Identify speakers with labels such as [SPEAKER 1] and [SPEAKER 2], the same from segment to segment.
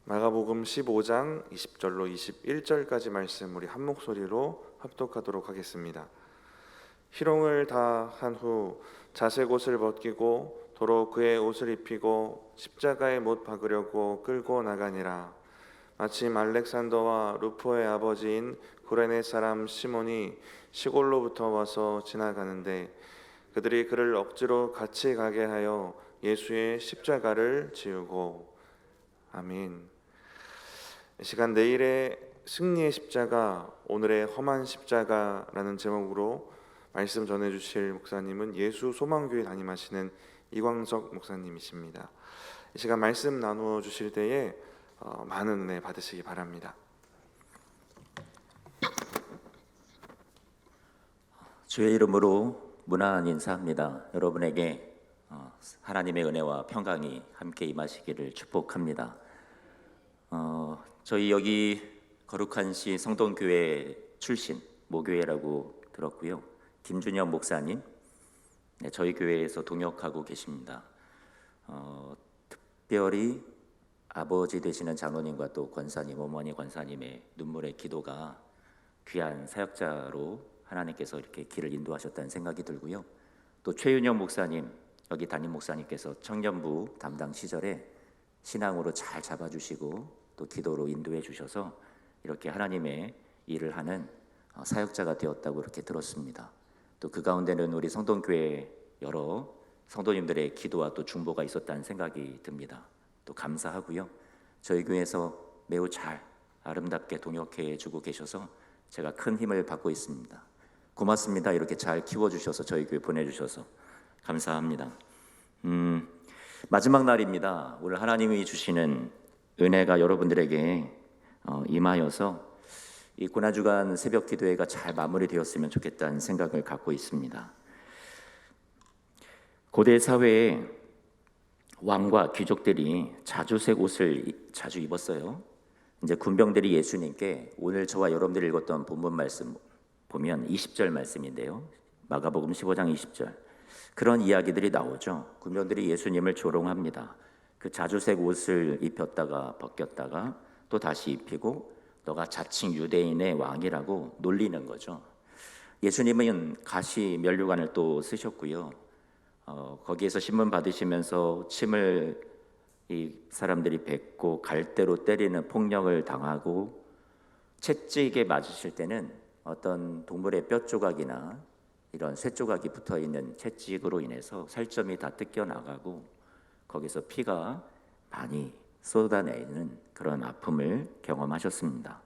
[SPEAKER 1] 마가복음 15장 20절로 21절까지 말씀 우리 한 목소리로 합독하도록 하겠습니다. 희롱을 다 한 후 자색 옷을 벗기고 도로 그의 옷을 입히고 십자가에 못 박으려고 끌고 나가니라. 마침 알렉산더와 루포의 아버지인 구레네 사람 시몬이 시골로부터 와서 지나가는데 그들이 그를 억지로 같이 가게 하여 예수의 십자가를 지우고. 아멘. 이 시간 내일의 승리의 십자가, 오늘의 험한 십자가라는 제목으로 말씀 전해주실 목사님은 예수 소망교회 담임하시는 이광석 목사님이십니다. 이 시간 말씀 나누어 주실 때에 많은 은혜 받으시기 바랍니다.
[SPEAKER 2] 주의 이름으로 문안 인사합니다. 여러분에게 하나님의 은혜와 평강이 함께 임하시기를 축복합니다. 저희 여기 거룩한 시 성동교회 출신 모교회라고 들었고요. 김준영 목사님, 저희 교회에서 동역하고 계십니다. 특별히 아버지 되시는 장로님과 또 권사님, 어머니 권사님의 눈물의 기도가 귀한 사역자로 하나님께서 이렇게 길을 인도하셨다는 생각이 들고요. 또 최윤영 목사님, 여기 담임 목사님께서 청년부 담당 시절에 신앙으로 잘 잡아주시고 또 기도로 인도해 주셔서 이렇게 하나님의 일을 하는 사역자가 되었다고 이렇게 들었습니다. 또 그 가운데는 우리 성동교회 여러 성도님들의 기도와 또 중보가 있었다는 생각이 듭니다. 또 감사하고요. 저희 교회에서 매우 잘 아름답게 동역해 주고 계셔서 제가 큰 힘을 받고 있습니다. 고맙습니다. 이렇게 잘 키워주셔서 저희 교회 보내주셔서 감사합니다. 마지막 날입니다. 오늘 하나님이 주시는 은혜가 여러분들에게 임하여서 이 고난주간 새벽 기도회가 잘 마무리되었으면 좋겠다는 생각을 갖고 있습니다. 고대 사회에 왕과 귀족들이 자주색 옷을 자주 입었어요. 이제 군병들이 예수님께 오늘 저와 여러분들이 읽었던 본문 말씀 보면 20절 말씀인데요. 마가복음 15장 20절. 그런 이야기들이 나오죠. 군병들이 예수님을 조롱합니다. 그 자주색 옷을 입혔다가 벗겼다가 또 다시 입히고 너가 자칭 유대인의 왕이라고 놀리는 거죠. 예수님은 가시 면류관을 또 쓰셨고요. 거기에서 신문 받으시면서 침을 이 사람들이 뱉고 갈대로 때리는 폭력을 당하고 채찍에 맞으실 때는 어떤 동물의 뼈 조각이나 이런 쇠 조각이 붙어 있는 채찍으로 인해서 살점이 다 뜯겨 나가고 거기서 피가 많이 쏟아내는 그런 아픔을 경험하셨습니다.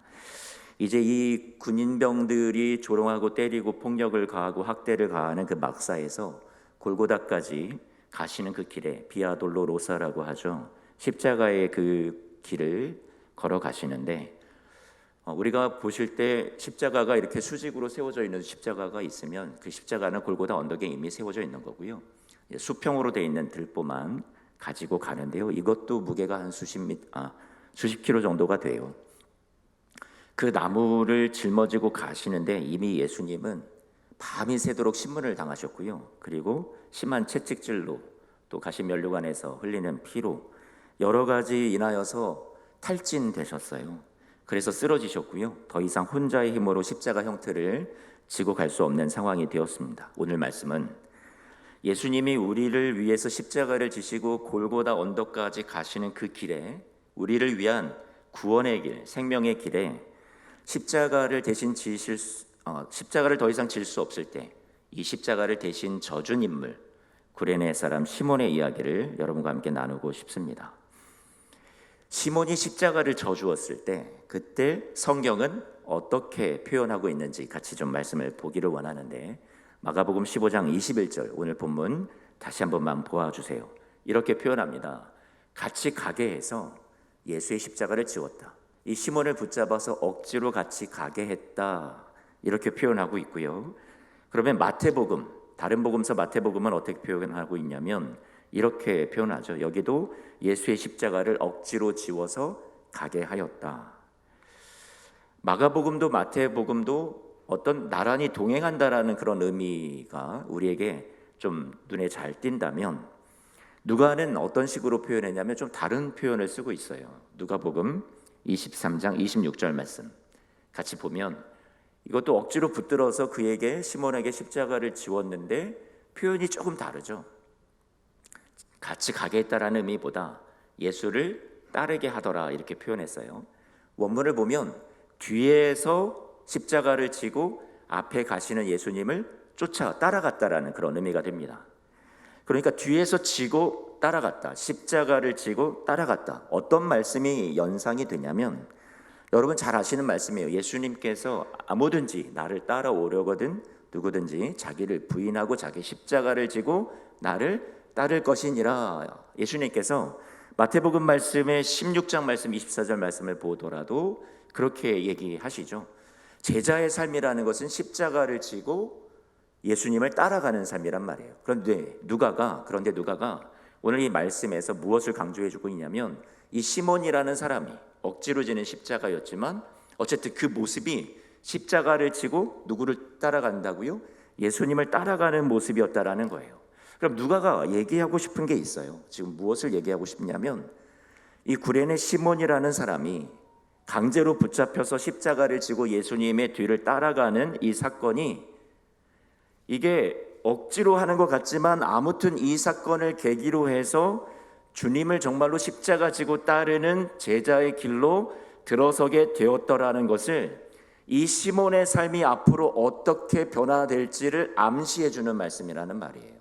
[SPEAKER 2] 이제 이 군인병들이 조롱하고 때리고 폭력을 가하고 학대를 가하는 그 막사에서 골고다까지 가시는 그 길에 비아 돌로로사라고 하죠. 십자가의 그 길을 걸어가시는데 우리가 보실 때 십자가가 이렇게 수직으로 세워져 있는 십자가가 있으면 그 십자가는 골고다 언덕에 이미 세워져 있는 거고요. 수평으로 되어 있는 들보만 가지고 가는데요. 이것도 무게가 한 수십 킬로 정도가 돼요. 그 나무를 짊어지고 가시는데 이미 예수님은 밤이 새도록 신문을 당하셨고요. 그리고 심한 채찍질로 또 가시면류관에서 흘리는 피로 여러 가지 인하여서 탈진되셨어요. 그래서 쓰러지셨고요. 더 이상 혼자의 힘으로 십자가 형태를 지고 갈 수 없는 상황이 되었습니다. 오늘 말씀은 예수님이 우리를 위해서 십자가를 지시고 골고다 언덕까지 가시는 그 길에 우리를 위한 구원의 길, 생명의 길에 십자가를 더 이상 질 수 없을 때 이 십자가를 대신 져준 인물 구레네 사람 시몬의 이야기를 여러분과 함께 나누고 싶습니다. 시몬이 십자가를 져주었을 때 그때 성경은 어떻게 표현하고 있는지 같이 좀 말씀을 보기를 원하는데 마가복음 15장 21절 오늘 본문 다시 한 번만 보아주세요. 이렇게 표현합니다. 같이 가게 해서 예수의 십자가를 지웠다. 이 시몬을 붙잡아서 억지로 같이 가게 했다. 이렇게 표현하고 있고요. 그러면 마태복음, 다른 복음서 마태복음은 어떻게 표현하고 있냐면 이렇게 표현하죠. 여기도 예수의 십자가를 억지로 지워서 가게 하였다. 마가복음도 마태복음도 어떤 나란히 동행한다라는 그런 의미가 우리에게 좀 눈에 잘 띈다면 누가는 어떤 식으로 표현했냐면 좀 다른 표현을 쓰고 있어요. 누가복음 23장 26절 말씀 같이 보면 이것도 억지로 붙들어서 그에게 시몬에게 십자가를 지웠는데 표현이 조금 다르죠. 같이 가겠다라는 의미보다 예수를 따르게 하더라 이렇게 표현했어요. 원문을 보면 뒤에서 십자가를 지고 앞에 가시는 예수님을 쫓아 따라갔다라는 그런 의미가 됩니다. 그러니까 뒤에서 지고 따라갔다, 십자가를 지고 따라갔다. 어떤 말씀이 연상이 되냐면 여러분 잘 아시는 말씀이에요. 예수님께서 아무든지 나를 따라오려거든 누구든지 자기를 부인하고 자기 십자가를 지고 나를 따를 것이니라. 예수님께서 마태복음 말씀의 16장 말씀 24절 말씀을 보더라도 그렇게 얘기하시죠. 제자의 삶이라는 것은 십자가를 지고 예수님을 따라가는 삶이란 말이에요. 그런데 누가가 오늘 이 말씀에서 무엇을 강조해 주고 있냐면 이 시몬이라는 사람이 억지로 지는 십자가였지만 어쨌든 그 모습이 십자가를 지고 누구를 따라간다고요? 예수님을 따라가는 모습이었다라는 거예요. 그럼 누가가 얘기하고 싶은 게 있어요. 지금 무엇을 얘기하고 싶냐면 이 구레네 시몬이라는 사람이 강제로 붙잡혀서 십자가를 지고 예수님의 뒤를 따라가는 이 사건이 이게 억지로 하는 것 같지만 아무튼 이 사건을 계기로 해서 주님을 정말로 십자가 지고 따르는 제자의 길로 들어서게 되었더라는 것을 이 시몬의 삶이 앞으로 어떻게 변화될지를 암시해 주는 말씀이라는 말이에요.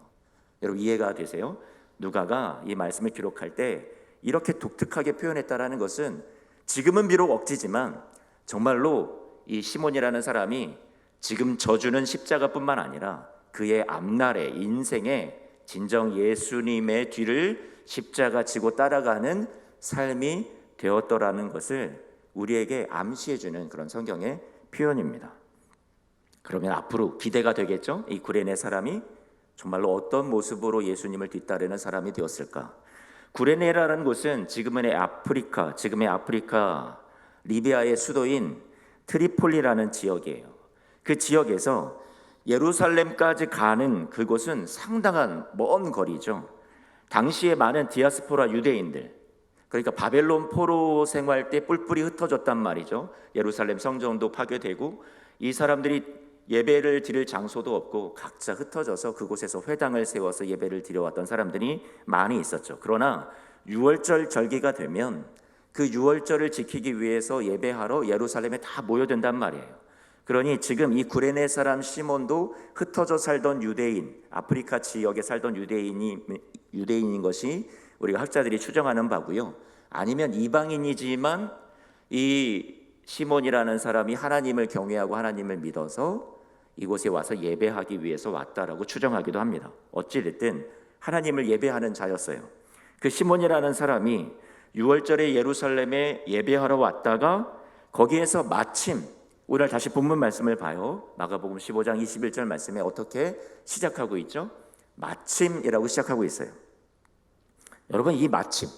[SPEAKER 2] 여러분 이해가 되세요? 누가가 이 말씀을 기록할 때 이렇게 독특하게 표현했다라는 것은 지금은 비록 억지지만 정말로 이 시몬이라는 사람이 지금 져주는 십자가뿐만 아니라 그의 앞날의 인생에 진정 예수님의 뒤를 십자가 지고 따라가는 삶이 되었더라는 것을 우리에게 암시해주는 그런 성경의 표현입니다. 그러면 앞으로 기대가 되겠죠? 이 구레네 사람이 정말로 어떤 모습으로 예수님을 뒤따르는 사람이 되었을까? 구레네라는 곳은 지금의 아프리카 리비아의 수도인 트리폴리라는 지역이에요. 그 지역에서 예루살렘까지 가는 그곳은 상당한 먼 거리죠. 당시에 많은 디아스포라 유대인들, 그러니까 바벨론 포로 생활 때 뿔뿔이 흩어졌단 말이죠. 예루살렘 성전도 파괴되고 이 사람들이 예배를 드릴 장소도 없고 각자 흩어져서 그곳에서 회당을 세워서 예배를 드려왔던 사람들이 많이 있었죠. 그러나 유월절 절기가 되면 그 유월절을 지키기 위해서 예배하러 예루살렘에 다 모여든단 말이에요. 그러니 지금 이 구레네 사람 시몬도 흩어져 살던 유대인, 아프리카 지역에 살던 유대인인 것이 우리가 학자들이 추정하는 바고요. 아니면 이방인이지만 이 시몬이라는 사람이 하나님을 경외하고 하나님을 믿어서 이곳에 와서 예배하기 위해서 왔다라고 추정하기도 합니다. 어찌됐든 하나님을 예배하는 자였어요. 그 시몬이라는 사람이 유월절에 예루살렘에 예배하러 왔다가 거기에서 마침 오늘 다시 본문 말씀을 봐요. 마가복음 15장 21절 말씀에 어떻게 시작하고 있죠? 마침이라고 시작하고 있어요. 여러분 이 마침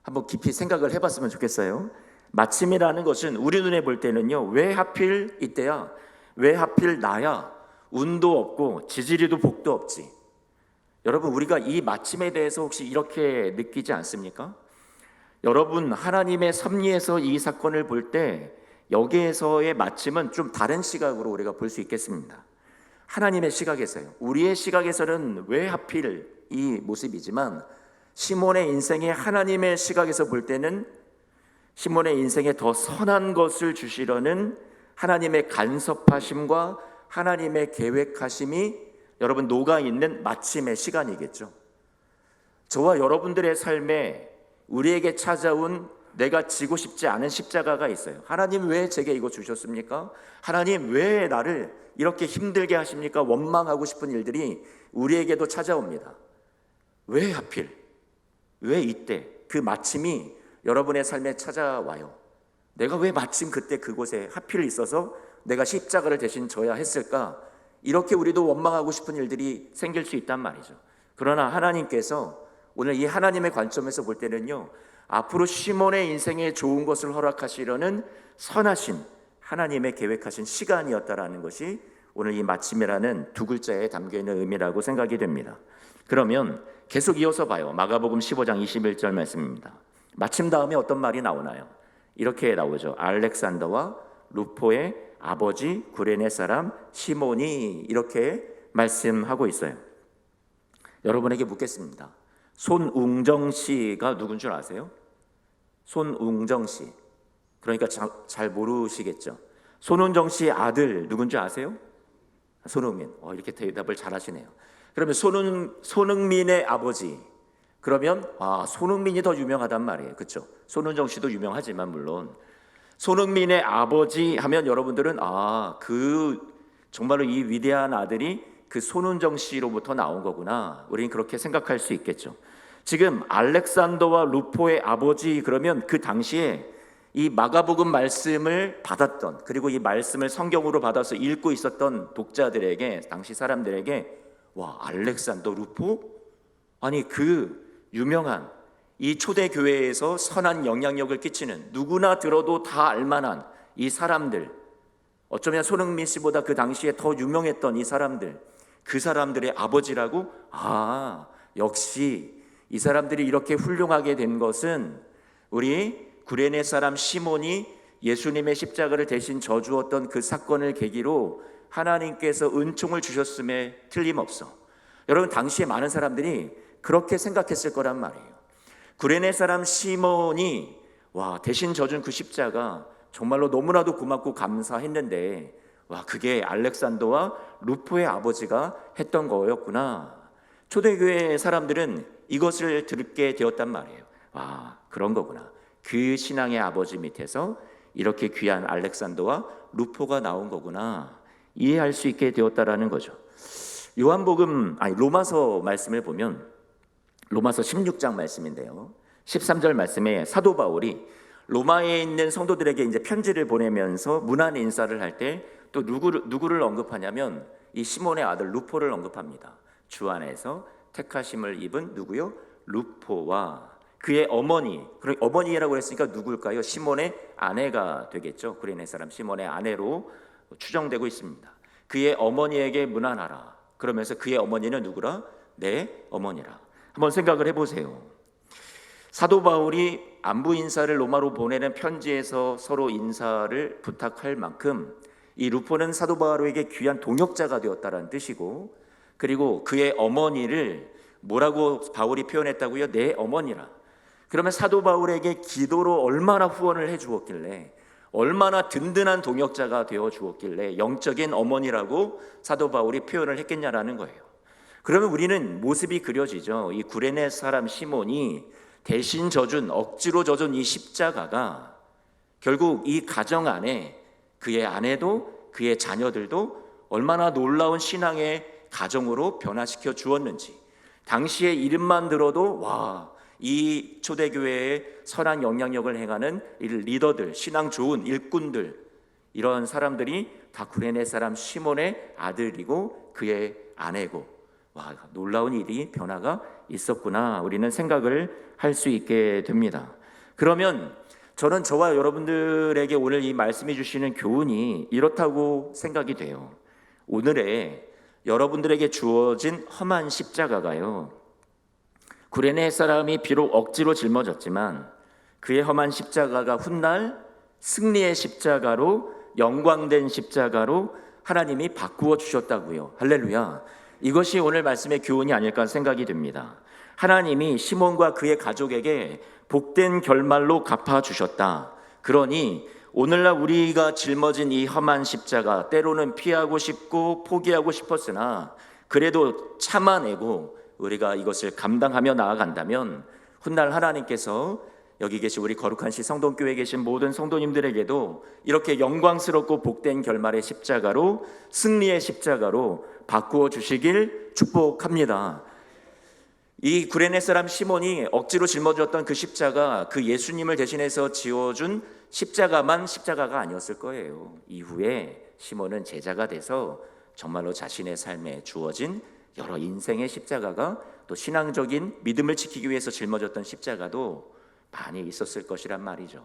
[SPEAKER 2] 한번 깊이 생각을 해봤으면 좋겠어요. 마침이라는 것은 우리 눈에 볼 때는요, 왜 하필 이때야? 왜 하필 나야? 운도 없고 지지리도 복도 없지. 여러분 우리가 이 마침에 대해서 혹시 이렇게 느끼지 않습니까? 여러분 하나님의 섭리에서 이 사건을 볼 때 여기에서의 마침은 좀 다른 시각으로 우리가 볼 수 있겠습니다. 하나님의 시각에서요. 우리의 시각에서는 왜 하필 이 모습이지만 시몬의 인생에 하나님의 시각에서 볼 때는 시몬의 인생에 더 선한 것을 주시려는 하나님의 간섭하심과 하나님의 계획하심이 여러분 녹아있는 마침의 시간이겠죠. 저와 여러분들의 삶에 우리에게 찾아온 내가 지고 싶지 않은 십자가가 있어요. 하나님 왜 제게 이거 주셨습니까? 하나님 왜 나를 이렇게 힘들게 하십니까? 원망하고 싶은 일들이 우리에게도 찾아옵니다. 왜 하필? 왜 이때? 그 마침이 여러분의 삶에 찾아와요. 내가 왜 마침 그때 그곳에 하필 있어서 내가 십자가를 대신 져야 했을까? 이렇게 우리도 원망하고 싶은 일들이 생길 수 있단 말이죠. 그러나 하나님께서 오늘 이 하나님의 관점에서 볼 때는요, 앞으로 시몬의 인생에 좋은 것을 허락하시려는 선하신 하나님의 계획하신 시간이었다라는 것이 오늘 이 마침이라는 두 글자에 담겨있는 의미라고 생각이 됩니다. 그러면 계속 이어서 봐요. 마가복음 15장 21절 말씀입니다. 마침 다음에 어떤 말이 나오나요? 이렇게 나오죠. 알렉산더와 루포의 아버지 구레네 사람 시몬이, 이렇게 말씀하고 있어요. 여러분에게 묻겠습니다. 손웅정 씨가 누군 줄 아세요? 손웅정 씨. 그러니까 잘 모르시겠죠. 손웅정 씨 아들 누군 줄 아세요? 손흥민. 이렇게 대답을 잘 하시네요. 그러면 손흥민의 아버지. 그러면 손흥민이 더 유명하단 말이에요. 그렇죠? 손흥정 씨도 유명하지만 물론 손흥민의 아버지 하면 여러분들은 정말로 이 위대한 아들이 그 손흥정 씨로부터 나온 거구나. 우리는 그렇게 생각할 수 있겠죠. 지금 알렉산더와 루포의 아버지, 그러면 그 당시에 이 마가복음 말씀을 받았던, 그리고 이 말씀을 성경으로 받아서 읽고 있었던 독자들에게, 당시 사람들에게, 알렉산더, 루포? 아니, 그 유명한 이 초대교회에서 선한 영향력을 끼치는, 누구나 들어도 다 알만한 이 사람들, 어쩌면 손흥민 씨보다 그 당시에 더 유명했던 이 사람들, 그 사람들의 아버지라고? 역시 이 사람들이 이렇게 훌륭하게 된 것은 우리 구레네 사람 시몬이 예수님의 십자가를 대신 져주었던 그 사건을 계기로 하나님께서 은총을 주셨음에 틀림없어. 여러분, 당시에 많은 사람들이 그렇게 생각했을 거란 말이에요. 구레네 사람 시몬이 대신 져준 그 십자가 정말로 너무나도 고맙고 감사했는데, 그게 알렉산더와 루포의 아버지가 했던 거였구나. 초대교회 사람들은 이것을 듣게 되었단 말이에요. 그런 거구나. 그 신앙의 아버지 밑에서 이렇게 귀한 알렉산더와 루포가 나온 거구나. 이해할 수 있게 되었다라는 거죠. 로마서 말씀을 보면, 로마서 16장 말씀인데요, 13절 말씀에 사도 바울이 로마에 있는 성도들에게 이제 편지를 보내면서 문안 인사를 할 때 또 누구를 언급하냐면 이 시몬의 아들 루포를 언급합니다. 주 안에서 택하심을 입은 누구요? 루포와 그의 어머니. 어머니라고 했으니까 누굴까요? 시몬의 아내가 되겠죠. 구레네 사람 시몬의 아내로 추정되고 있습니다. 그의 어머니에게 문안하라. 그러면서 그의 어머니는 누구라? 내 어머니라. 한번 생각을 해보세요. 사도 바울이 안부 인사를 로마로 보내는 편지에서 서로 인사를 부탁할 만큼 이 루포는 사도 바울에게 귀한 동역자가 되었다는 뜻이고, 그리고 그의 어머니를 뭐라고 바울이 표현했다고요? 내 어머니라. 그러면 사도 바울에게 기도로 얼마나 후원을 해 주었길래, 얼마나 든든한 동역자가 되어 주었길래 영적인 어머니라고 사도 바울이 표현을 했겠냐라는 거예요. 그러면 우리는 모습이 그려지죠. 이 구레네 사람 시몬이 대신 억지로 져준 이 십자가가 결국 이 가정 안에 그의 아내도 그의 자녀들도 얼마나 놀라운 신앙의 가정으로 변화시켜 주었는지, 당시의 이름만 들어도 이 초대교회의 선한 영향력을 행하는 이 리더들, 신앙 좋은 일꾼들, 이런 사람들이 다 구레네 사람 시몬의 아들이고 그의 아내고, 놀라운 일이 변화가 있었구나. 우리는 생각을 할 수 있게 됩니다. 그러면 저는 저와 여러분들에게 오늘 이 말씀해 주시는 교훈이 이렇다고 생각이 돼요. 오늘의 여러분들에게 주어진 험한 십자가가요, 구레네 사람이 비록 억지로 짊어졌지만 그의 험한 십자가가 훗날 승리의 십자가로, 영광된 십자가로 하나님이 바꾸어 주셨다고요. 할렐루야. 이것이 오늘 말씀의 교훈이 아닐까 생각이 됩니다. 하나님이 시몬과 그의 가족에게 복된 결말로 갚아주셨다. 그러니 오늘날 우리가 짊어진 이 험한 십자가, 때로는 피하고 싶고 포기하고 싶었으나 그래도 참아내고 우리가 이것을 감당하며 나아간다면 훗날 하나님께서 여기 계신 우리 거룩한 시 성동교회에 계신 모든 성도님들에게도 이렇게 영광스럽고 복된 결말의 십자가로, 승리의 십자가로 바꾸어 주시길 축복합니다. 이 구레네 사람 시몬이 억지로 짊어졌던 그 십자가, 그 예수님을 대신해서 지어준 십자가만 십자가가 아니었을 거예요. 이후에 시몬은 제자가 돼서 정말로 자신의 삶에 주어진 여러 인생의 십자가가, 또 신앙적인 믿음을 지키기 위해서 짊어졌던 십자가도 많이 있었을 것이란 말이죠.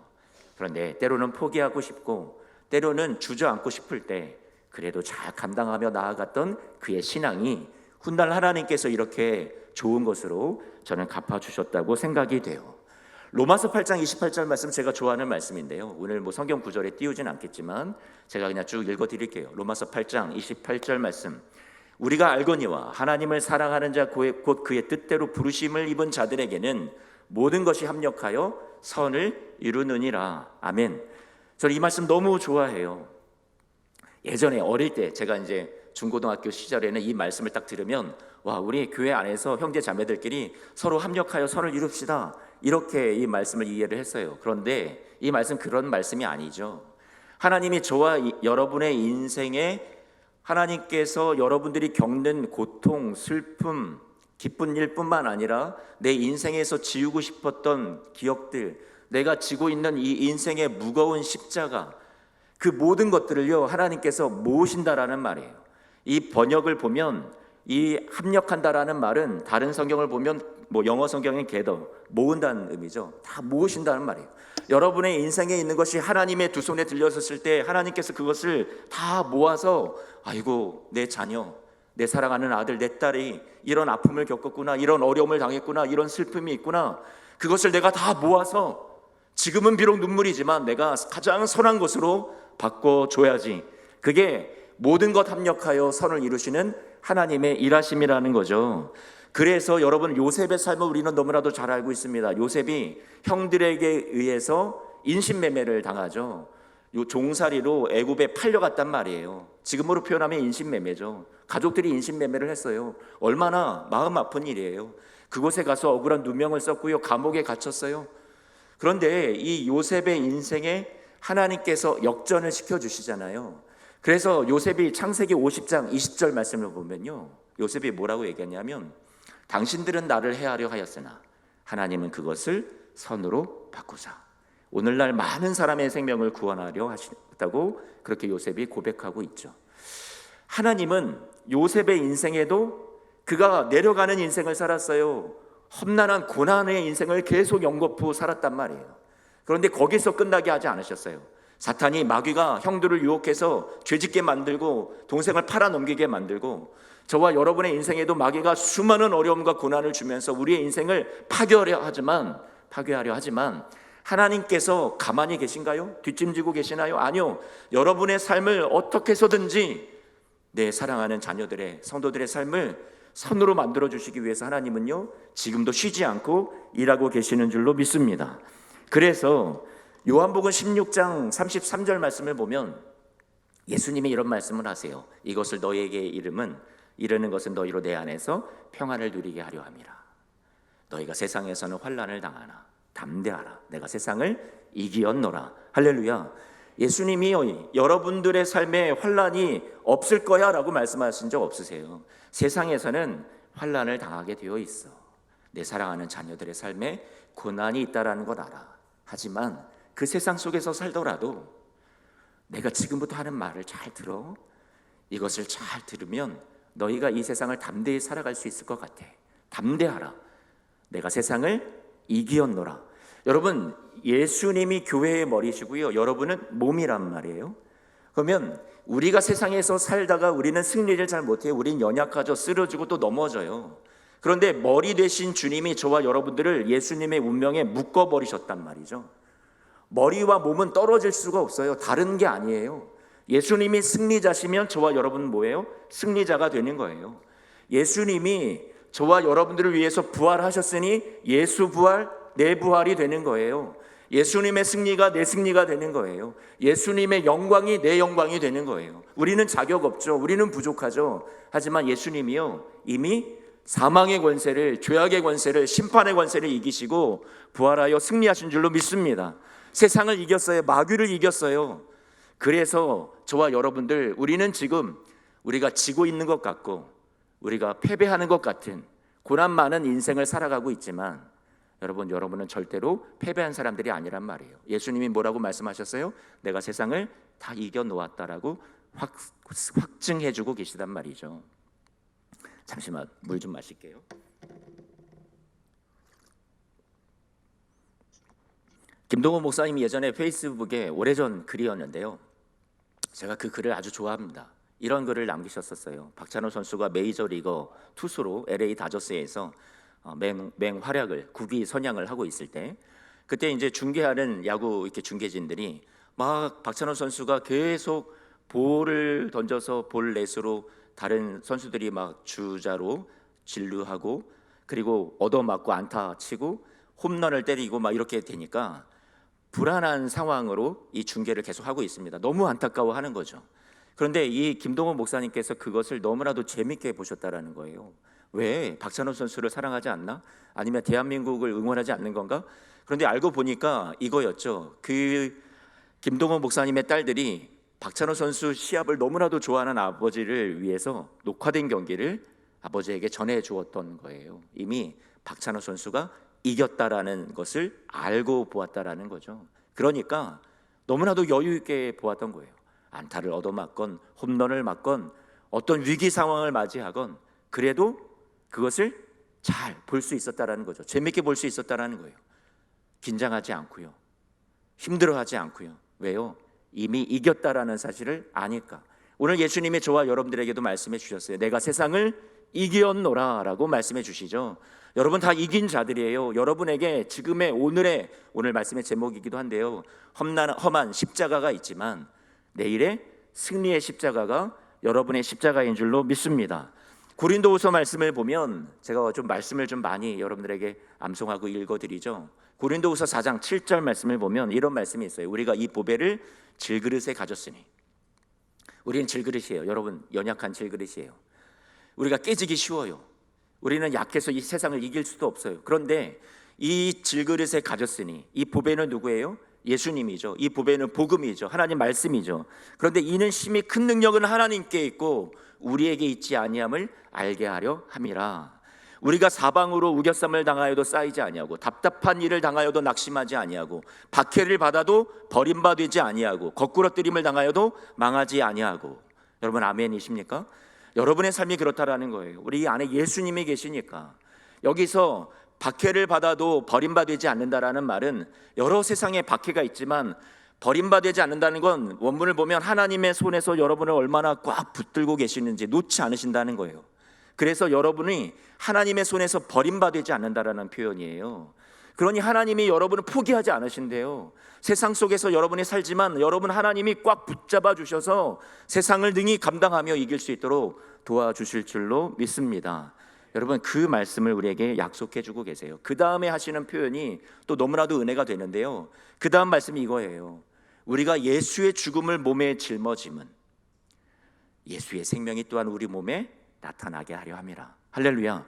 [SPEAKER 2] 그런데 때로는 포기하고 싶고 때로는 주저앉고 싶을 때 그래도 잘 감당하며 나아갔던 그의 신앙이 훗날 하나님께서 이렇게 좋은 것으로 저는 갚아주셨다고 생각이 돼요. 로마서 8장 28절 말씀 제가 좋아하는 말씀인데요. 오늘 뭐 성경 구절에 띄우진 않겠지만 제가 그냥 쭉 읽어드릴게요. 로마서 8장 28절 말씀. 우리가 알거니와 하나님을 사랑하는 자 곧 그의 뜻대로 부르심을 입은 자들에게는 모든 것이 합력하여 선을 이루느니라. 아멘. 저는 이 말씀 너무 좋아해요. 예전에 어릴 때 제가 이제 중고등학교 시절에는 이 말씀을 딱 들으면 와, 우리 교회 안에서 형제 자매들끼리 서로 합력하여 선을 이룹시다, 이렇게 이 말씀을 이해를 했어요. 그런데 이 말씀 그런 말씀이 아니죠. 하나님이 저와 여러분의 인생에 하나님께서 여러분들이 겪는 고통, 슬픔, 기쁜 일뿐만 아니라 내 인생에서 지우고 싶었던 기억들, 내가 지고 있는 이 인생의 무거운 십자가, 그 모든 것들을요 하나님께서 모으신다라는 말이에요. 이 번역을 보면 이 합력한다라는 말은 다른 성경을 보면 뭐 영어 성경엔 gather, 모은다는 의미죠. 다 모으신다는 말이에요. 여러분의 인생에 있는 것이 하나님의 두 손에 들려섰을 때 하나님께서 그것을 다 모아서 아이고 내 자녀, 내 사랑하는 아들, 내 딸이 이런 아픔을 겪었구나, 이런 어려움을 당했구나, 이런 슬픔이 있구나, 그것을 내가 다 모아서 지금은 비록 눈물이지만 내가 가장 선한 것으로 바꿔줘야지. 그게 모든 것 합력하여 선을 이루시는 하나님의 일하심이라는 거죠. 그래서 여러분, 요셉의 삶을 우리는 너무나도 잘 알고 있습니다. 요셉이 형들에게 의해서 인신매매를 당하죠. 요 종살이로 애굽에 팔려갔단 말이에요. 지금으로 표현하면 인신매매죠. 가족들이 인신매매를 했어요. 얼마나 마음 아픈 일이에요. 그곳에 가서 억울한 누명을 썼고요, 감옥에 갇혔어요. 그런데 이 요셉의 인생에 하나님께서 역전을 시켜주시잖아요. 그래서 요셉이 창세기 50장 20절 말씀을 보면요, 요셉이 뭐라고 얘기하냐면 당신들은 나를 해하려 하였으나 하나님은 그것을 선으로 바꾸사 오늘날 많은 사람의 생명을 구원하려 하셨다고 그렇게 요셉이 고백하고 있죠. 하나님은 요셉의 인생에도 그가 내려가는 인생을 살았어요. 험난한 고난의 인생을 계속 연거푸 살았단 말이에요. 그런데 거기서 끝나게 하지 않으셨어요. 사탄이, 마귀가 형들을 유혹해서 죄짓게 만들고 동생을 팔아넘기게 만들고 저와 여러분의 인생에도 마귀가 수많은 어려움과 고난을 주면서 우리의 인생을 파괴하려 하지만 하나님께서 가만히 계신가요? 뒷짐지고 계시나요? 아니요. 여러분의 삶을 어떻게 해서든지 내 사랑하는 자녀들의, 성도들의 삶을 선으로 만들어 주시기 위해서 하나님은요 지금도 쉬지 않고 일하고 계시는 줄로 믿습니다. 그래서 요한복음 16장 33절 말씀을 보면 예수님이 이런 말씀을 하세요. 이것을 너희에게 이르는 것은 너희로 내 안에서 평안을 누리게 하려 함이라. 너희가 세상에서는 환난을 당하나 담대하라, 내가 세상을 이기었노라. 할렐루야. 예수님이 여러분들의 삶에 환난이 없을 거야 라고 말씀하신 적 없으세요. 세상에서는 환난을 당하게 되어 있어. 내 사랑하는 자녀들의 삶에 고난이 있다라는 걸 알아. 하지만 그 세상 속에서 살더라도 내가 지금부터 하는 말을 잘 들어. 이것을 잘 들으면 너희가 이 세상을 담대히 살아갈 수 있을 것 같아. 담대하라, 내가 세상을 이기었노라. 여러분, 예수님이 교회의 머리시고요, 여러분은 몸이란 말이에요. 그러면 우리가 세상에서 살다가 우리는 승리를 잘 못해요. 우린 연약하죠. 쓰러지고 또 넘어져요. 그런데 머리 되신 주님이 저와 여러분들을 예수님의 운명에 묶어버리셨단 말이죠. 머리와 몸은 떨어질 수가 없어요. 다른 게 아니에요. 예수님이 승리자시면 저와 여러분은 뭐예요? 승리자가 되는 거예요. 예수님이 저와 여러분들을 위해서 부활하셨으니 예수 부활, 내 부활이 되는 거예요. 예수님의 승리가 내 승리가 되는 거예요. 예수님의 영광이 내 영광이 되는 거예요. 우리는 자격 없죠. 우리는 부족하죠. 하지만 예수님이요 이미 사망의 권세를, 죄악의 권세를, 심판의 권세를 이기시고 부활하여 승리하신 줄로 믿습니다. 세상을 이겼어요. 마귀를 이겼어요. 그래서 저와 여러분들, 우리는 지금 우리가 지고 있는 것 같고 우리가 패배하는 것 같은 고난 많은 인생을 살아가고 있지만 여러분은 절대로 패배한 사람들이 아니란 말이에요. 예수님이 뭐라고 말씀하셨어요? 내가 세상을 다 이겨놓았다라고 확증해주고 계시단 말이죠. 잠시만 물 좀 마실게요. 김동호 목사님이 예전에 페이스북에 오래전 글이었는데요, 제가 그 글을 아주 좋아합니다. 이런 글을 남기셨었어요. 박찬호 선수가 메이저리거 투수로 LA 다저스에서 맹활약을 국위 선양을 하고 있을 때, 그때 이제 중계하는 야구 이렇게 중계진들이 막 박찬호 선수가 계속 볼을 던져서 볼 넷으로 다른 선수들이 막 주자로 진루하고, 그리고 얻어맞고 안타 치고 홈런을 때리고 막 이렇게 되니까 불안한 상황으로 이 중계를 계속 하고 있습니다. 너무 안타까워하는 거죠. 그런데 이 김동원 목사님께서 그것을 너무나도 재밌게 보셨다라는 거예요. 왜? 박찬호 선수를 사랑하지 않나? 아니면 대한민국을 응원하지 않는 건가? 그런데 알고 보니까 이거였죠. 그 김동원 목사님의 딸들이 박찬호 선수 시합을 너무나도 좋아하는 아버지를 위해서 녹화된 경기를 아버지에게 전해 주었던 거예요. 이미 박찬호 선수가 이겼다라는 것을 알고 보았다라는 거죠. 그러니까 너무나도 여유 있게 보았던 거예요. 안타를 얻어맞건 홈런을 맞건 어떤 위기 상황을 맞이하건 그래도 그것을 잘 볼 수 있었다라는 거죠. 재밌게 볼 수 있었다라는 거예요. 긴장하지 않고요, 힘들어하지 않고요. 왜요? 이미 이겼다라는 사실을 아니까. 오늘 예수님이 저와 여러분들에게도 말씀해 주셨어요. 내가 세상을 이겼노라 라고 말씀해 주시죠. 여러분 다 이긴 자들이에요. 여러분에게 지금의 오늘 말씀의 제목이기도 한데요, 험한 십자가가 있지만 내일의 승리의 십자가가 여러분의 십자가인 줄로 믿습니다. 고린도후서 말씀을 보면 제가 좀 말씀을 좀 많이 여러분들에게 암송하고 읽어드리죠. 고린도후서 4장 7절 말씀을 보면 이런 말씀이 있어요. 우리가 이 보배를 질그릇에 가졌으니. 우리는 질그릇이에요. 여러분, 연약한 질그릇이에요. 우리가 깨지기 쉬워요. 우리는 약해서 이 세상을 이길 수도 없어요. 그런데 이 질그릇에 가졌으니, 이 보배는 누구예요? 예수님이죠. 이 보배는 복음이죠. 하나님 말씀이죠. 그런데 이는 심히 큰 능력은 하나님께 있고 우리에게 있지 아니함을 알게 하려 함이라. 우리가 사방으로 우겨쌈을 당하여도 쌓이지 아니하고 답답한 일을 당하여도 낙심하지 아니하고 박해를 받아도 버림받지 아니하고 거꾸러뜨림을 당하여도 망하지 아니하고. 여러분 아멘이십니까? 여러분의 삶이 그렇다라는 거예요. 우리 안에 예수님이 계시니까. 여기서 박해를 받아도 버림받지 않는다라는 말은 여러 세상에 박해가 있지만 버림받지 않는다는 건 원문을 보면 하나님의 손에서 여러분을 얼마나 꽉 붙들고 계시는지 놓지 않으신다는 거예요. 그래서 여러분이 하나님의 손에서 버림받지 않는다라는 표현이에요. 그러니 하나님이 여러분을 포기하지 않으신대요. 세상 속에서 여러분이 살지만 여러분 하나님이 꽉 붙잡아 주셔서 세상을 능히 감당하며 이길 수 있도록 도와주실 줄로 믿습니다. 여러분 그 말씀을 우리에게 약속해 주고 계세요. 그 다음에 하시는 표현이 또 너무나도 은혜가 되는데요, 그 다음 말씀이 이거예요. 우리가 예수의 죽음을 몸에 짊어짐은 예수의 생명이 또한 우리 몸에 나타나게 하려 함이라. 할렐루야.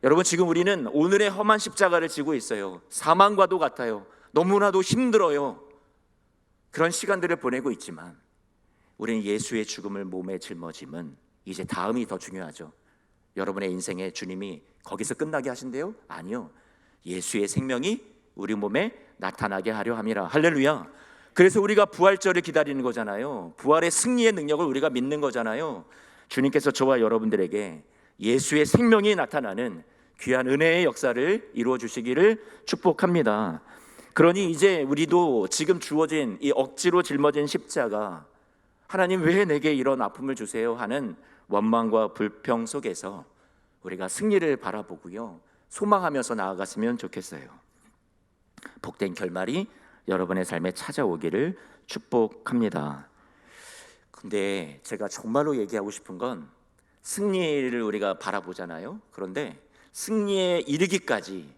[SPEAKER 2] 여러분 지금 우리는 오늘의 험한 십자가를 지고 있어요. 사망과도 같아요. 너무나도 힘들어요. 그런 시간들을 보내고 있지만 우리는 예수의 죽음을 몸에 짊어짐은 이제 다음이 더 중요하죠. 여러분의 인생에 주님이 거기서 끝나게 하신대요? 아니요. 예수의 생명이 우리 몸에 나타나게 하려 함이라. 할렐루야. 그래서 우리가 부활절을 기다리는 거잖아요. 부활의 승리의 능력을 우리가 믿는 거잖아요. 주님께서 저와 여러분들에게 예수의 생명이 나타나는 귀한 은혜의 역사를 이루어 주시기를 축복합니다. 그러니 이제 우리도 지금 주어진 이 억지로 짊어진 십자가, 하나님 왜 내게 이런 아픔을 주세요 하는 원망과 불평 속에서 우리가 승리를 바라보고요, 소망하면서 나아갔으면 좋겠어요. 복된 결말이 여러분의 삶에 찾아오기를 축복합니다. 근데 제가 정말로 얘기하고 싶은 건 승리를 우리가 바라보잖아요. 그런데 승리에 이르기까지,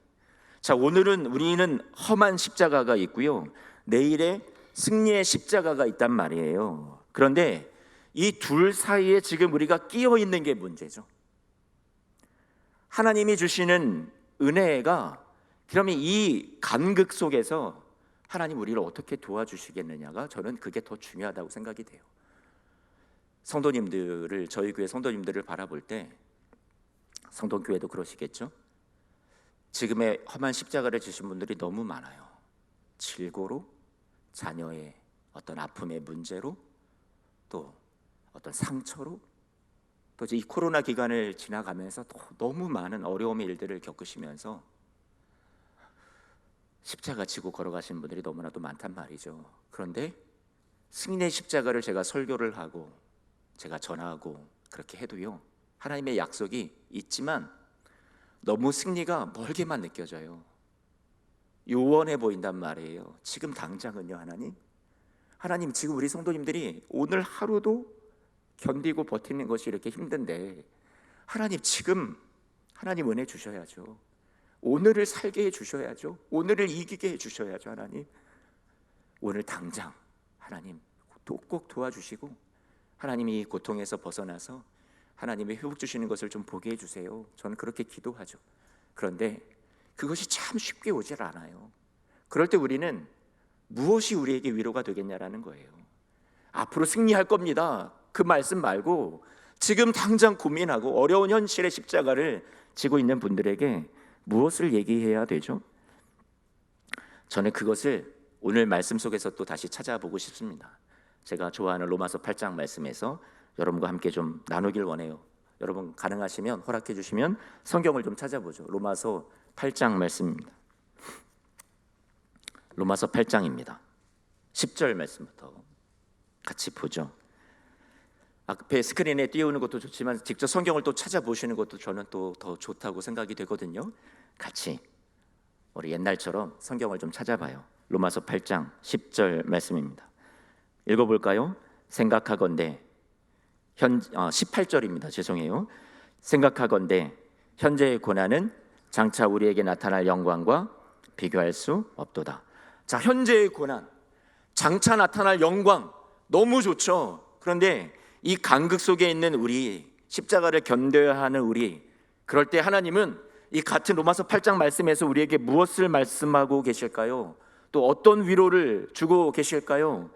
[SPEAKER 2] 자 오늘은 우리는 험한 십자가가 있고요, 내일에 승리의 십자가가 있단 말이에요. 그런데 이 둘 사이에 지금 우리가 끼어 있는 게 문제죠. 하나님이 주시는 은혜가, 그러면 이 간극 속에서 하나님 우리를 어떻게 도와주시겠느냐가, 저는 그게 더 중요하다고 생각이 돼요. 성도님들을, 저희 교회 성도님들을 바라볼 때, 성동교회도 그러시겠죠? 지금의 험한 십자가를 지신 분들이 너무 많아요. 질고로, 자녀의 어떤 아픔의 문제로, 또 어떤 상처로, 또 이제 이 코로나 기간을 지나가면서 너무 많은 어려움의 일들을 겪으시면서 십자가 지고 걸어가시는 분들이 너무나도 많단 말이죠. 그런데 승리의 십자가를 제가 설교를 하고 제가 전하고 그렇게 해도요, 하나님의 약속이 있지만 너무 승리가 멀게만 느껴져요. 요원해 보인단 말이에요. 지금 당장은요, 하나님 지금 우리 성도님들이 오늘 하루도 견디고 버티는 것이 이렇게 힘든데 하나님 지금 하나님 은혜 주셔야죠. 오늘을 살게 해 주셔야죠. 오늘을 이기게 해 주셔야죠. 하나님 오늘 당장 하나님 꼭 도와주시고 하나님이 이 고통에서 벗어나서 하나님의 회복 주시는 것을 좀 보게 해주세요. 저는 그렇게 기도하죠. 그런데 그것이 참 쉽게 오질 않아요. 그럴 때 우리는 무엇이 우리에게 위로가 되겠냐라는 거예요. 앞으로 승리할 겁니다, 그 말씀 말고 지금 당장 고민하고 어려운 현실의 십자가를 지고 있는 분들에게 무엇을 얘기해야 되죠? 저는 그것을 오늘 말씀 속에서 또 다시 찾아보고 싶습니다. 제가 좋아하는 로마서 8장 말씀에서 여러분과 함께 좀 나누길 원해요. 여러분 가능하시면 허락해 주시면 성경을 좀 찾아보죠. 로마서 8장 말씀입니다. 로마서 8장입니다. 10절 말씀부터 같이 보죠. 앞에 스크린에 띄우는 것도 좋지만 직접 성경을 또 찾아보시는 것도 저는 또 더 좋다고 생각이 되거든요. 같이 우리 옛날처럼 성경을 좀 찾아봐요. 로마서 8장 10절 말씀입니다. 읽어볼까요? 생각하건대 18절입니다. 죄송해요. 생각하건대 현재의 고난은 장차 우리에게 나타날 영광과 비교할 수 없도다. 자, 현재의 고난, 장차 나타날 영광 너무 좋죠. 그런데 이 간극 속에 있는 우리, 십자가를 견뎌야 하는 우리, 그럴 때 하나님은 이 같은 로마서 8장 말씀에서 우리에게 무엇을 말씀하고 계실까요? 또 어떤 위로를 주고 계실까요?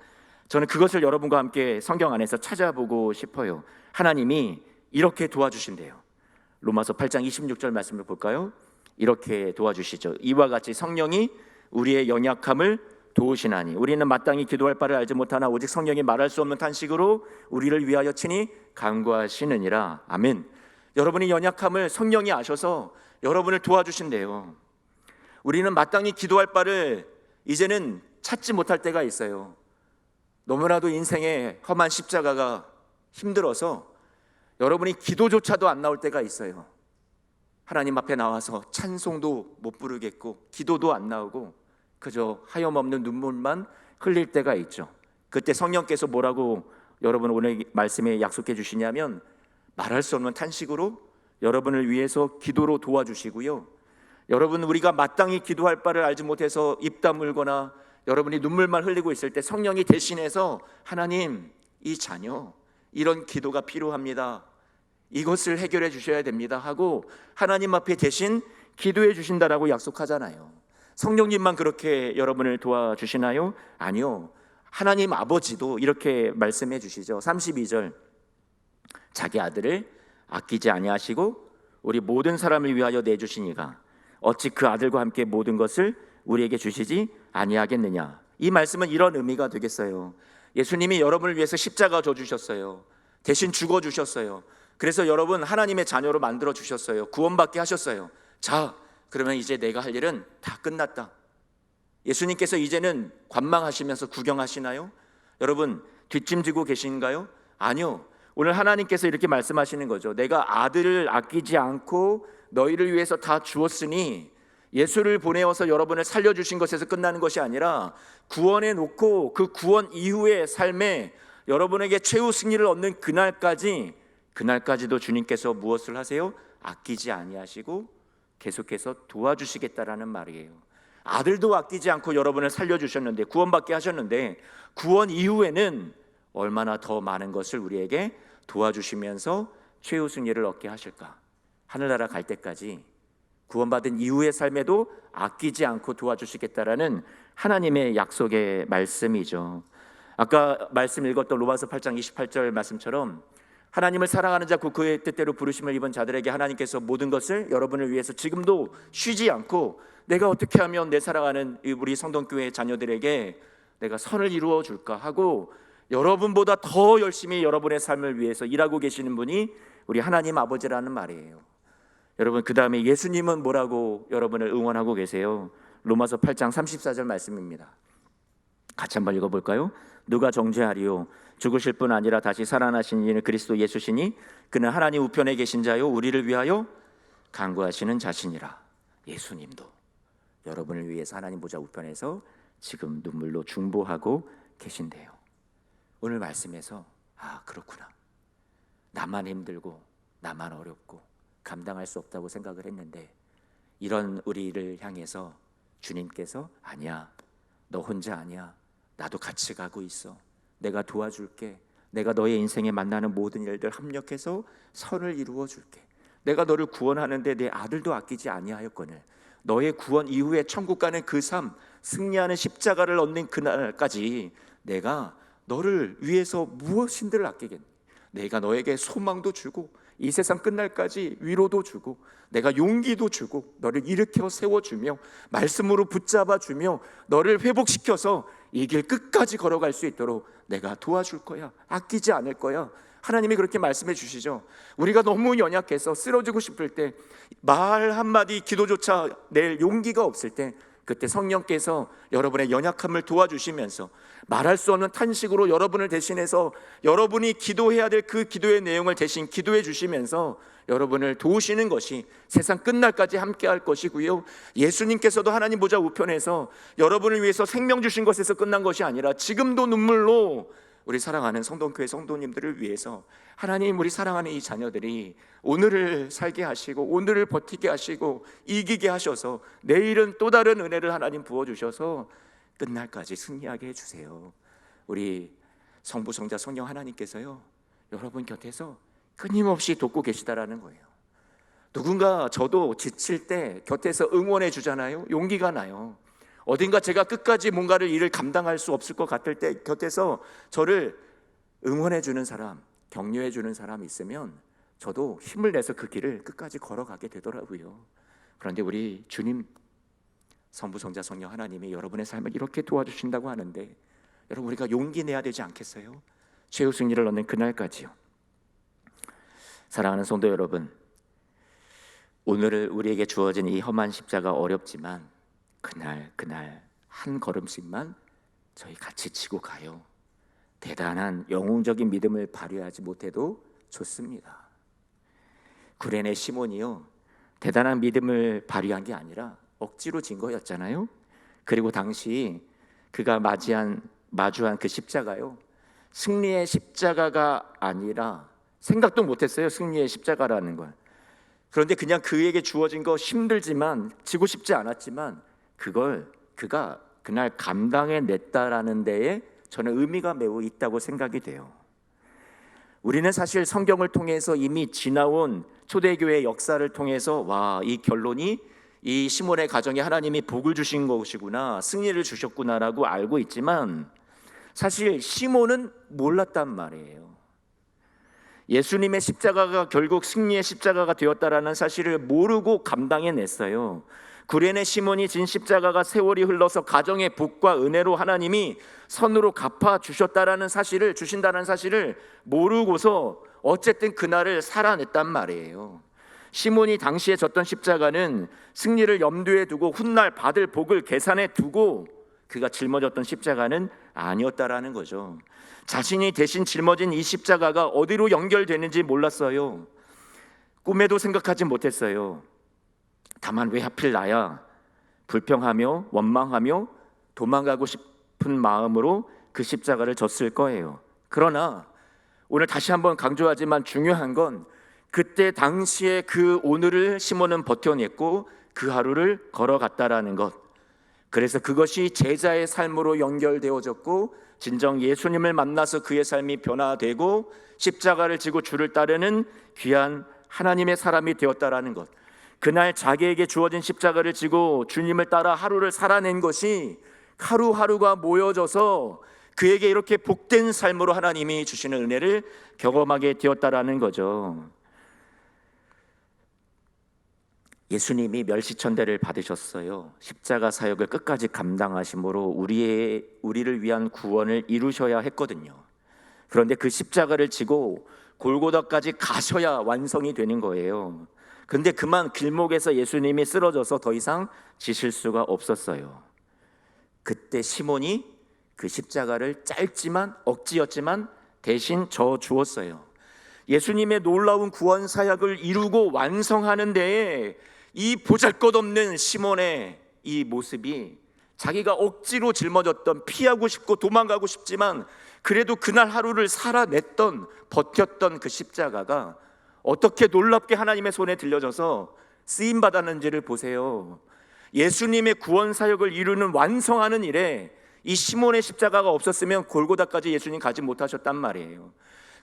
[SPEAKER 2] 저는 그것을 여러분과 함께 성경 안에서 찾아보고 싶어요. 하나님이 이렇게 도와주신대요. 로마서 8장 26절 말씀을 볼까요? 이렇게 도와주시죠. 이와 같이 성령이 우리의 연약함을 도우시나니 우리는 마땅히 기도할 바를 알지 못하나 오직 성령이 말할 수 없는 탄식으로 우리를 위하여 친히 간구하시느니라. 아멘. 여러분의 연약함을 성령이 아셔서 여러분을 도와주신대요. 우리는 마땅히 기도할 바를 이제는 찾지 못할 때가 있어요. 너무나도 인생의 험한 십자가가 힘들어서 여러분이 기도조차도 안 나올 때가 있어요. 하나님 앞에 나와서 찬송도 못 부르겠고 기도도 안 나오고 그저 하염없는 눈물만 흘릴 때가 있죠. 그때 성령께서 뭐라고 여러분 오늘 말씀에 약속해 주시냐면 말할 수 없는 탄식으로 여러분을 위해서 기도로 도와주시고요. 여러분 우리가 마땅히 기도할 바를 알지 못해서 입 다물거나 여러분이 눈물만 흘리고 있을 때 성령이 대신해서 하나님 이 자녀 이런 기도가 필요합니다, 이것을 해결해 주셔야 됩니다 하고 하나님 앞에 대신 기도해 주신다라고 약속하잖아요. 성령님만 그렇게 여러분을 도와주시나요? 아니요. 하나님 아버지도 이렇게 말씀해 주시죠. 32절 자기 아들을 아끼지 아니하시고 우리 모든 사람을 위하여 내주시니가 어찌 그 아들과 함께 모든 것을 우리에게 주시지 아니하겠느냐. 이 말씀은 이런 의미가 되겠어요. 예수님이 여러분을 위해서 십자가 져 주셨어요. 대신 죽어 주셨어요. 그래서 여러분 하나님의 자녀로 만들어 주셨어요. 구원받게 하셨어요. 자, 그러면 이제 내가 할 일은 다 끝났다. 예수님께서 이제는 관망하시면서 구경하시나요? 여러분 뒷짐지고 계신가요? 아니요. 오늘 하나님께서 이렇게 말씀하시는 거죠. 내가 아들을 아끼지 않고 너희를 위해서 다 주었으니 예수를 보내어서 여러분을 살려주신 것에서 끝나는 것이 아니라 구원해 놓고 그 구원 이후의 삶에 여러분에게 최후 승리를 얻는 그날까지도 주님께서 무엇을 하세요? 아끼지 아니하시고 계속해서 도와주시겠다라는 말이에요. 아들도 아끼지 않고 여러분을 살려주셨는데 구원받게 하셨는데 구원 이후에는 얼마나 더 많은 것을 우리에게 도와주시면서 최후 승리를 얻게 하실까. 하늘나라 갈 때까지 구원받은 이후의 삶에도 아끼지 않고 도와주시겠다라는 하나님의 약속의 말씀이죠. 아까 말씀 읽었던 로마서 8장 28절 말씀처럼 하나님을 사랑하는 자 곧 그의 뜻대로 부르심을 입은 자들에게 하나님께서 모든 것을 여러분을 위해서 지금도 쉬지 않고 내가 어떻게 하면 내 사랑하는 우리 성동교회 자녀들에게 내가 선을 이루어 줄까 하고 여러분보다 더 열심히 여러분의 삶을 위해서 일하고 계시는 분이 우리 하나님 아버지라는 말이에요. 여러분 그 다음에 예수님은 뭐라고 여러분을 응원하고 계세요? 로마서 8장 34절 말씀입니다. 같이 한번 읽어볼까요? 누가 정죄하리요? 죽으실 뿐 아니라 다시 살아나신 이는 그리스도 예수시니 그는 하나님 우편에 계신 자요 우리를 위하여 간구하시는 자신이라. 예수님도 여러분을 위해서 하나님 보좌 우편에서 지금 눈물로 중보하고 계신대요. 오늘 말씀에서 그렇구나, 나만 힘들고 나만 어렵고 감당할 수 없다고 생각을 했는데 이런 우리를 향해서 주님께서 아니야, 너 혼자 아니야, 나도 같이 가고 있어, 내가 도와줄게, 내가 너의 인생에 만나는 모든 일들 합력해서 선을 이루어 줄게, 내가 너를 구원하는데 내 아들도 아끼지 아니하였거늘 너의 구원 이후에 천국 가는 그 삶, 승리하는 십자가를 얻는 그날까지 내가 너를 위해서 무엇인들을 아끼겠니? 내가 너에게 소망도 주고 이 세상 끝날까지 위로도 주고 내가 용기도 주고 너를 일으켜 세워주며 말씀으로 붙잡아주며 너를 회복시켜서 이 길 끝까지 걸어갈 수 있도록 내가 도와줄 거야, 아끼지 않을 거야. 하나님이 그렇게 말씀해 주시죠. 우리가 너무 연약해서 쓰러지고 싶을 때, 말 한마디 기도조차 낼 용기가 없을 때, 그때 성령께서 여러분의 연약함을 도와주시면서 말할 수 없는 탄식으로 여러분을 대신해서 여러분이 기도해야 될 그 기도의 내용을 대신 기도해 주시면서 여러분을 도우시는 것이 세상 끝날까지 함께 할 것이고요, 예수님께서도 하나님 보좌 우편에서 여러분을 위해서 생명 주신 것에서 끝난 것이 아니라 지금도 눈물로 우리 사랑하는 성동교회 성도님들을 위해서 하나님, 우리 사랑하는 이 자녀들이 오늘을 살게 하시고 오늘을 버티게 하시고 이기게 하셔서 내일은 또 다른 은혜를 하나님 부어주셔서 끝날까지 승리하게 해주세요. 우리 성부 성자 성령 하나님께서요 여러분 곁에서 끊임없이 돕고 계시다라는 거예요. 누군가 저도 지칠 때 곁에서 응원해 주잖아요. 용기가 나요. 어딘가 제가 끝까지 뭔가를 일을 감당할 수 없을 것 같을 때 곁에서 저를 응원해 주는 사람, 격려해 주는 사람이 있으면 저도 힘을 내서 그 길을 끝까지 걸어가게 되더라고요. 그런데 우리 주님, 성부 성자 성령 하나님이 여러분의 삶을 이렇게 도와주신다고 하는데 여러분, 우리가 용기 내야 되지 않겠어요? 최후 승리를 얻는 그날까지요. 사랑하는 성도 여러분, 오늘 우리에게 주어진 이 험한 십자가 어렵지만 그날 한 걸음씩만 저희 같이 치고 가요. 대단한 영웅적인 믿음을 발휘하지 못해도 좋습니다. 구레네 시몬이요 대단한 믿음을 발휘한 게 아니라 억지로 진 거였잖아요. 그리고 당시 그가 마주한 그 십자가요 승리의 십자가가 아니라 생각도 못했어요. 승리의 십자가라는 걸. 그런데 그냥 그에게 주어진 거 힘들지만 지고 싶지 않았지만 그걸 그가 그날 감당해냈다라는 데에 저는 의미가 매우 있다고 생각이 돼요. 우리는 사실 성경을 통해서 이미 지나온 초대교회의 역사를 통해서 이 결론이 이 시몬의 가정에 하나님이 복을 주신 것이구나, 승리를 주셨구나라고 알고 있지만 사실 시몬은 몰랐단 말이에요. 예수님의 십자가가 결국 승리의 십자가가 되었다라는 사실을 모르고 감당해냈어요. 구레네 시몬이 진 십자가가 세월이 흘러서 가정의 복과 은혜로 하나님이 선으로 갚아주신다는 사실을 모르고서 어쨌든 그날을 살아냈단 말이에요. 시몬이 당시에 졌던 십자가는 승리를 염두에 두고 훗날 받을 복을 계산해 두고 그가 짊어졌던 십자가는 아니었다라는 거죠. 자신이 대신 짊어진 이 십자가가 어디로 연결되는지 몰랐어요. 꿈에도 생각하지 못했어요. 다만 왜 하필 나야? 불평하며 원망하며 도망가고 싶은 마음으로 그 십자가를 졌을 거예요. 그러나 오늘 다시 한번 강조하지만 중요한 건 그때 당시에 그 오늘을 시몬은 버텨냈고 그 하루를 걸어갔다라는 것. 그래서 그것이 제자의 삶으로 연결되어졌고 진정 예수님을 만나서 그의 삶이 변화되고 십자가를 지고 주를 따르는 귀한 하나님의 사람이 되었다라는 것. 그날 자기에게 주어진 십자가를 지고 주님을 따라 하루를 살아낸 것이 하루하루가 모여져서 그에게 이렇게 복된 삶으로 하나님이 주시는 은혜를 경험하게 되었다라는 거죠. 예수님이 멸시천대를 받으셨어요. 십자가 사역을 끝까지 감당하심으로 우리를 위한 구원을 이루셔야 했거든요. 그런데 그 십자가를 지고 골고다까지 가셔야 완성이 되는 거예요. 근데 그만 길목에서 예수님이 쓰러져서 더 이상 지실 수가 없었어요. 그때 시몬이 그 십자가를 짧지만 억지였지만 대신 져 주었어요. 예수님의 놀라운 구원 사역을 이루고 완성하는 데에 이 보잘것없는 시몬의 이 모습이, 자기가 억지로 짊어졌던, 피하고 싶고 도망가고 싶지만 그래도 그날 하루를 살아냈던, 버텼던 그 십자가가 어떻게 놀랍게 하나님의 손에 들려져서 쓰임 받았는지를 보세요. 예수님의 구원 사역을 이루는, 완성하는 일에 이 시몬의 십자가가 없었으면 골고다까지 예수님 가지 못하셨단 말이에요.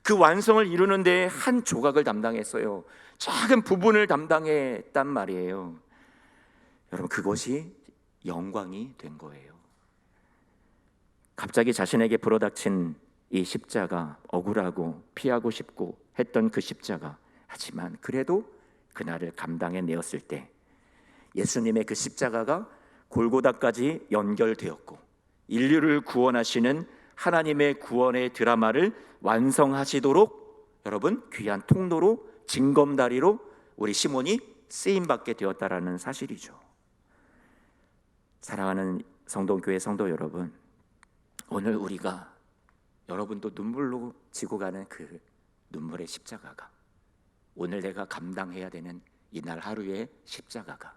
[SPEAKER 2] 그 완성을 이루는 데에 한 조각을 담당했어요. 작은 부분을 담당했단 말이에요. 여러분, 그것이 영광이 된 거예요. 갑자기 자신에게 불어닥친 이 십자가, 억울하고 피하고 싶고 했던 그 십자가, 하지만 그래도 그날을 감당해내었을 때 예수님의 그 십자가가 골고다까지 연결되었고 인류를 구원하시는 하나님의 구원의 드라마를 완성하시도록 여러분 귀한 통로로, 징검다리로 우리 시몬이 쓰임받게 되었다라는 사실이죠. 사랑하는 성동교회 성도 여러분, 오늘 우리가, 여러분도 눈물로 지고 가는 그 눈물의 십자가가, 오늘 내가 감당해야 되는 이날 하루의 십자가가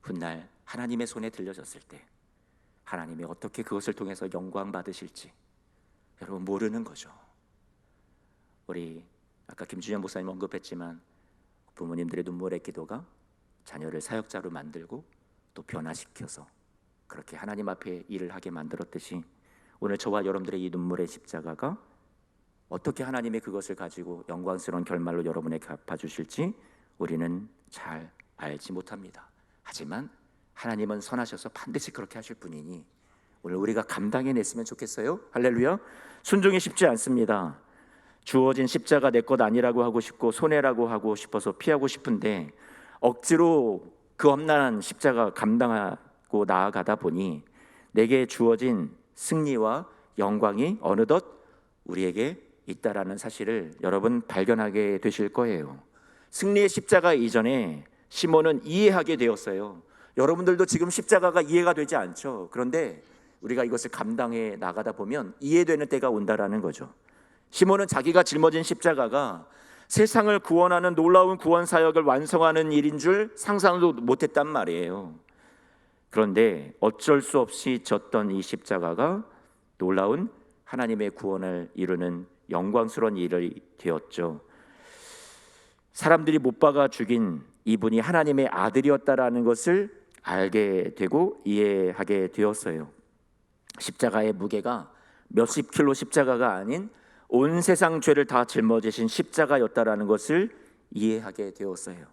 [SPEAKER 2] 훗날 하나님의 손에 들려졌을 때 하나님이 어떻게 그것을 통해서 영광 받으실지 여러분 모르는 거죠. 우리 아까 김준현 목사님 언급했지만 부모님들의 눈물의 기도가 자녀를 사역자로 만들고 또 변화시켜서 그렇게 하나님 앞에 일을 하게 만들었듯이 오늘 저와 여러분들의 이 눈물의 십자가가 어떻게 하나님이 그것을 가지고 영광스러운 결말로 여러분에게 갚아주실지 우리는 잘 알지 못합니다. 하지만 하나님은 선하셔서 반드시 그렇게 하실 분이니 오늘 우리가 감당해냈으면 좋겠어요. 할렐루야. 순종이 쉽지 않습니다. 주어진 십자가 내 것 아니라고 하고 싶고 손해라고 하고 싶어서 피하고 싶은데 억지로 그 험난한 십자가 감당하고 나아가다 보니 내게 주어진 승리와 영광이 어느덧 우리에게 있다라는 사실을 여러분 발견하게 되실 거예요. 승리의 십자가 이전에 시몬은 이해하게 되었어요. 여러분들도 지금 십자가가 이해가 되지 않죠. 그런데 우리가 이것을 감당해 나가다 보면 이해되는 때가 온다라는 거죠. 시몬은 자기가 짊어진 십자가가 세상을 구원하는 놀라운 구원 사역을 완성하는 일인 줄 상상도 못했단 말이에요. 그런데 어쩔 수 없이 졌던 이 십자가가 놀라운 하나님의 구원을 이루는 영광스러운 일이 되었죠. 사람들이 못 박아 죽인 이분이 하나님의 아들이었다라는 것을 알게 되고 이해하게 되었어요. 십자가의 무게가 몇십 킬로 십자가가 아닌 온 세상 죄를 다 짊어지신 십자가였다라는 것을 이해하게 되었어요.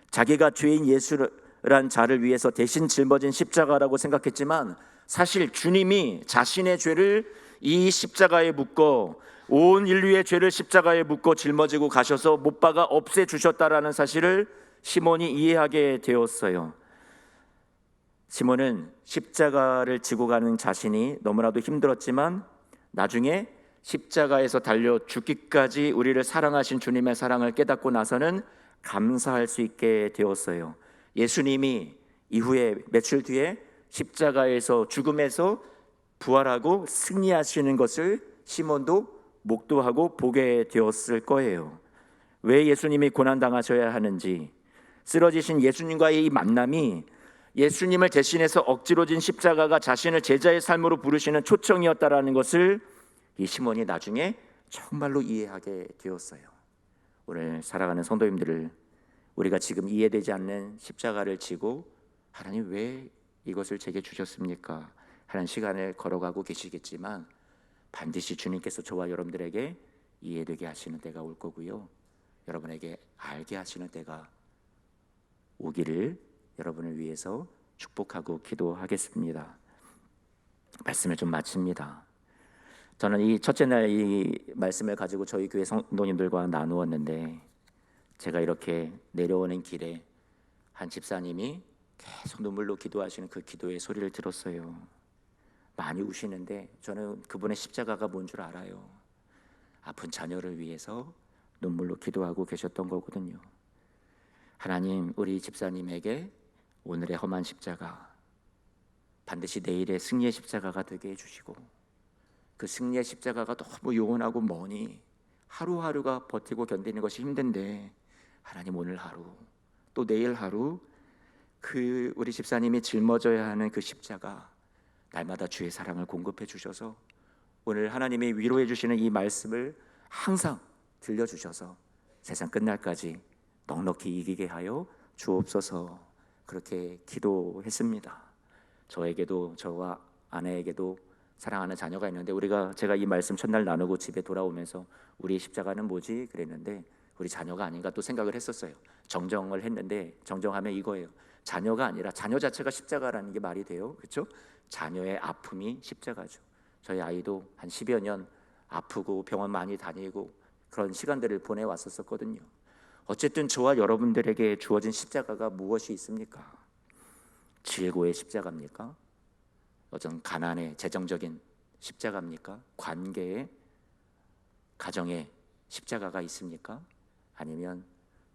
[SPEAKER 2] 자기가 죄인 예수란 자를 위해서 대신 짊어진 십자가라고 생각했지만 사실 주님이 자신의 죄를 이 십자가에 묶어 온 인류의 죄를 십자가에 묶어 짊어지고 가셔서 못 박아 없애주셨다라는 사실을 시몬이 이해하게 되었어요. 시몬은 십자가를 지고 가는 자신이 너무나도 힘들었지만 나중에 십자가에서 달려 죽기까지 우리를 사랑하신 주님의 사랑을 깨닫고 나서는 감사할 수 있게 되었어요. 예수님이 이후에 며칠 뒤에 십자가에서 죽음에서 부활하고 승리하시는 것을 시몬도 목도하고 보게 되었을 거예요. 왜 예수님이 고난당하셔야 하는지, 쓰러지신 예수님과의 이 만남이 예수님을 대신해서 억지로 진 십자가가 자신을 제자의 삶으로 부르시는 초청이었다라는 것을 이 시몬이 나중에 정말로 이해하게 되었어요. 오늘 살아가는 성도님들을 우리가 지금 이해되지 않는 십자가를 지고 하나님 왜 이것을 제게 주셨습니까? 하는 시간을 걸어가고 계시겠지만 반드시 주님께서 저와 여러분들에게 이해되게 하시는 때가 올 거고요. 여러분에게 알게 하시는 때가 오기를 여러분을 위해서 축복하고 기도하겠습니다. 말씀을 좀 마칩니다. 저는 이 첫째 날 이 말씀을 가지고 저희 교회 성도님들과 나누었는데 제가 이렇게 내려오는 길에 한 집사님이 계속 눈물로 기도하시는 그 기도의 소리를 들었어요. 많이 우시는데 저는 그분의 십자가가 뭔 줄 알아요. 아픈 자녀를 위해서 눈물로 기도하고 계셨던 거거든요. 하나님, 우리 집사님에게 오늘의 험한 십자가 반드시 내일의 승리의 십자가가 되게 해주시고 그 승리의 십자가가 너무 요원하고 머니 하루하루가 버티고 견디는 것이 힘든데 하나님 오늘 하루 또 내일 하루 그 우리 집사님이 짊어져야 하는 그 십자가 날마다 주의 사랑을 공급해 주셔서 오늘 하나님이 위로해 주시는 이 말씀을 항상 들려주셔서 세상 끝날까지 넉넉히 이기게 하여 주옵소서 그렇게 기도했습니다. 저에게도 저와 아내에게도 사랑하는 자녀가 있는데 제가 이 말씀 첫날 나누고 집에 돌아오면서 우리의 십자가는 뭐지? 그랬는데 우리 자녀가 아닌가 또 생각을 했었어요. 정정을 했는데 정정하면 이거예요. 자녀가 아니라 자녀 자체가 십자가라는 게 말이 돼요. 그렇죠? 자녀의 아픔이 십자가죠. 저희 아이도 한 10여 년 아프고 병원 많이 다니고 그런 시간들을 보내왔었거든요. 어쨌든 저와 여러분들에게 주어진 십자가가 무엇이 있습니까? 질고의 십자가입니까? 어떤 가난의 재정적인 십자가입니까? 관계의 가정의 십자가가 있습니까? 아니면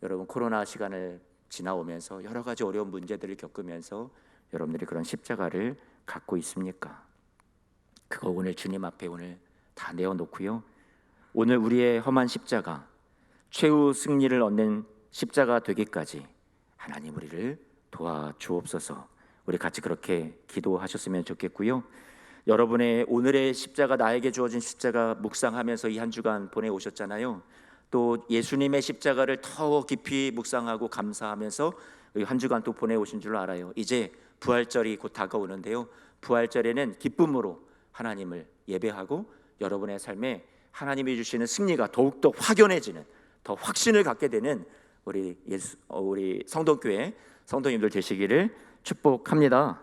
[SPEAKER 2] 여러분 코로나 시간을 지나오면서 여러 가지 어려운 문제들을 겪으면서 여러분들이 그런 십자가를 갖고 있습니까? 그거 오늘 주님 앞에 오늘 다 내어놓고요. 오늘 우리의 험한 십자가 최후 승리를 얻는 십자가 되기까지 하나님 우리를 도와주옵소서. 우리 같이 그렇게 기도하셨으면 좋겠고요. 여러분의 오늘의 십자가 나에게 주어진 십자가 묵상하면서 이 한 주간 보내오셨잖아요. 또 예수님의 십자가를 더 깊이 묵상하고 감사하면서 한 주간 또 보내오신 줄 알아요. 이제 부활절이 곧 다가오는데요. 부활절에는 기쁨으로 하나님을 예배하고 여러분의 삶에 하나님이 주시는 승리가 더욱더 확연해지는 더 확신을 갖게 되는 우리 성동교회 성도님들 되시기를 축복합니다.